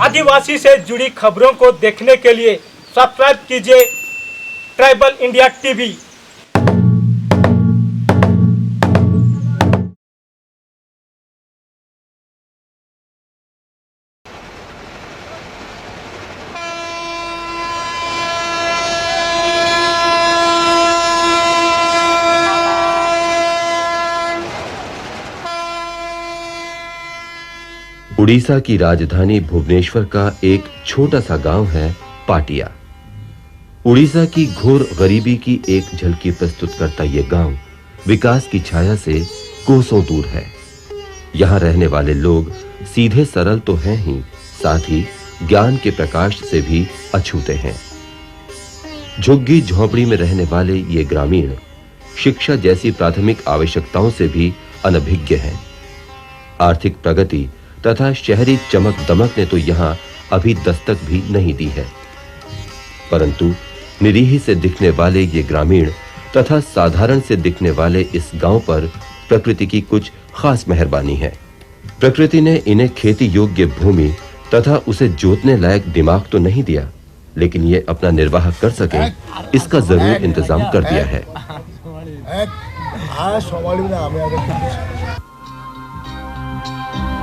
आदिवासी से जुड़ी खबरों को देखने के लिए सब्सक्राइब कीजिए ट्राइबल इंडिया टीवी। उड़ीसा की राजधानी भुवनेश्वर का एक छोटा सा गांव है पाटिया। उड़ीसा की घोर गरीबी की एक झलकी प्रस्तुत करता यह गांव विकास की छाया से कोसों दूर है। यहां रहने वाले लोग सीधे सरल तो हैं ही, साथ ही ज्ञान के प्रकाश से भी अछूते हैं। झुग्गी झोंपड़ी में रहने वाले ये ग्रामीण शिक्षा जैसी प्राथमिक आवश्यकताओं से भी अनभिज्ञ हैं। आर्थिक प्रगति तथा शहरी चमक दमक ने तो यहां अभी दस्तक भी नहीं दी है, परंतु निरीह से दिखने वाले ये ग्रामीण तथा साधारण से दिखने वाले इस गांव पर प्रकृति की कुछ खास मेहरबानी है। प्रकृति ने इन्हें खेती योग्य भूमि तथा उसे जोतने लायक दिमाग तो नहीं दिया, लेकिन ये अपना निर्वाह कर सके इसका जरूर इंतजाम कर दिया है।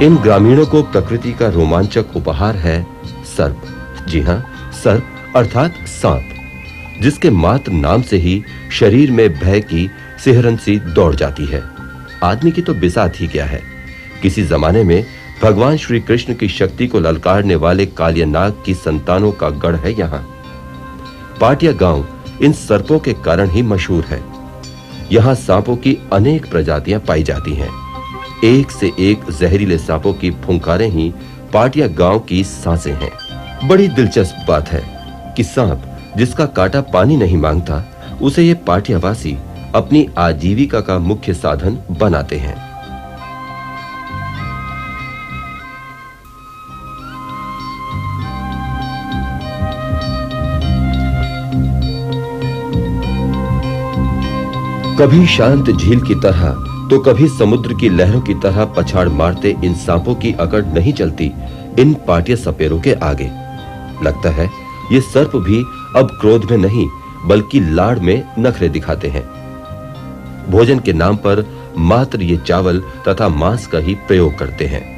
इन ग्रामीणों को प्रकृति का रोमांचक उपहार है सर्प। जी हां, सर्प अर्थात सांप, जिसके मात्र नाम से ही शरीर में भय की सिहरन सी दौड़ जाती है। आदमी की तो बिसात ही क्या है। किसी जमाने में भगवान श्री कृष्ण की शक्ति को ललकारने वाले कालियानाग की संतानों का गढ़ है यहां। पाटिया गांव इन सर्पों के कारण ही मशहूर है। यहां सांपों की अनेक प्रजातियां पाई जाती हैं। एक से एक जहरीले सांपों की फुंकारें ही पाटिया गांव की सांसें हैं। बड़ी दिलचस्प बात है कि सांप जिसका कांटा पानी नहीं मांगता, उसे ये पाटियावासी अपनी आजीविका का मुख्य साधन बनाते हैं। कभी शांत झील की तरह तो कभी समुद्र की लहरों की तरह पछाड़ मारते इन सांपों की अकड़ नहीं चलती इन पाटिया सपेरों के आगे। लगता है ये सर्प भी अब क्रोध में नहीं बल्कि लाड़ में नखरे दिखाते हैं। भोजन के नाम पर मात्र ये चावल तथा मांस का ही प्रयोग करते हैं।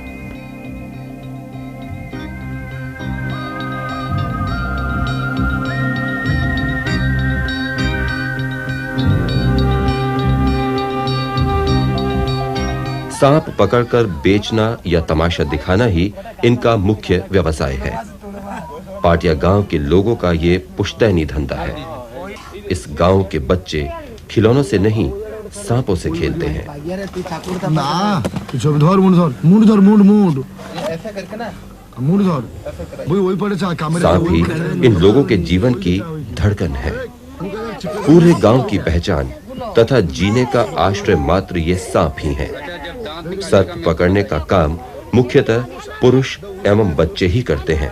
सांप पकड़कर बेचना या तमाशा दिखाना ही इनका मुख्य व्यवसाय है। पाटिया गांव के लोगों का ये पुश्तैनी धंधा है। इस गांव के बच्चे खिलौनों से नहीं सांपों से खेलते हैं। सांप ही इन लोगों के जीवन की धड़कन है। पूरे गांव की पहचान तथा जीने का आश्रय मात्र ये सांप ही हैं। सर्प पकड़ने का काम मुख्यतः पुरुष एवं बच्चे ही करते हैं।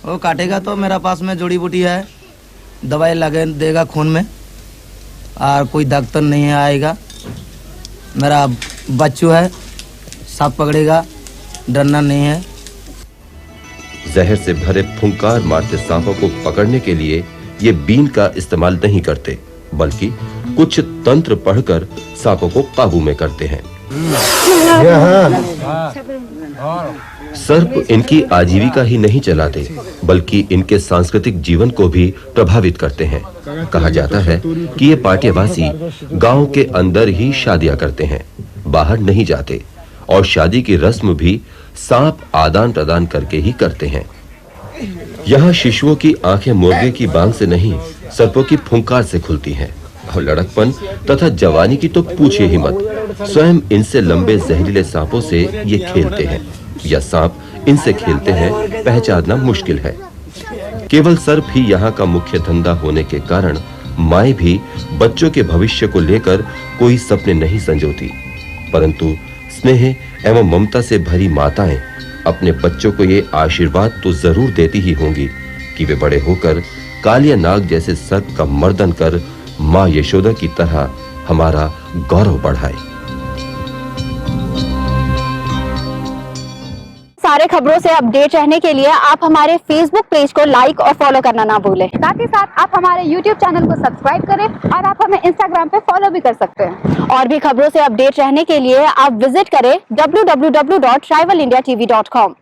वो काटेगा तो मेरा पास में जड़ी बूटी है, दवाई लगे देगा खून में, और कोई डॉक्टर नहीं आएगा। मेरा बच्चू है, सांप पकड़ेगा, डरना नहीं है। जहर से भरे फुंकार मारते सांपों को पकड़ने के लिए ये बीन का इस्तेमाल नहीं करते, बल्कि कुछ तंत्र पढ़कर सांपों को काबू में करते हैं। सर्प इनकी आजीविका ही नहीं चलाते, बल्कि इनके सांस्कृतिक जीवन को भी प्रभावित करते हैं। कहा जाता है कि ये पाटियावासी गांव के अंदर ही शादियां करते हैं, बाहर नहीं जाते, और शादी की रस्म भी सांप आदान प्रदान करके ही करते हैं। यहाँ शिशुओं की आंखें मुर्गे की बांग से नहीं सर्पों की फुंकार से खुलती हैं, और लड़कपन तथा जवानी की तो पूछिए ही मत। स्वयं इनसे लंबे जहरीले सांपों से ये खेलते हैं, या सांप इनसे खेलते हैं पहचानना मुश्किल है। केवल सर्प ही यहाँ का मुख्य धंधा होने के कारण माएं भी बच्चों के भविष्य को लेकर कोई सपने नहीं संजोती, परंतु स्नेह एवं ममता से भरी माताएं अपने बच्चों को ये आशीर्वाद तो जरूर देती ही होंगी कि वे बड़े होकर कालिया नाग जैसे सर्प का मर्दन कर मां यशोदा की तरह हमारा गौरव बढ़ाए। हमारे खबरों से अपडेट रहने के लिए आप हमारे फेसबुक पेज को लाइक और फॉलो करना ना भूलें। साथ ही साथ आप हमारे यूट्यूब चैनल को सब्सक्राइब करें और आप हमें इंस्टाग्राम पे फॉलो भी कर सकते हैं। और भी खबरों से अपडेट रहने के लिए आप विजिट करें www.tribalindiatv.com।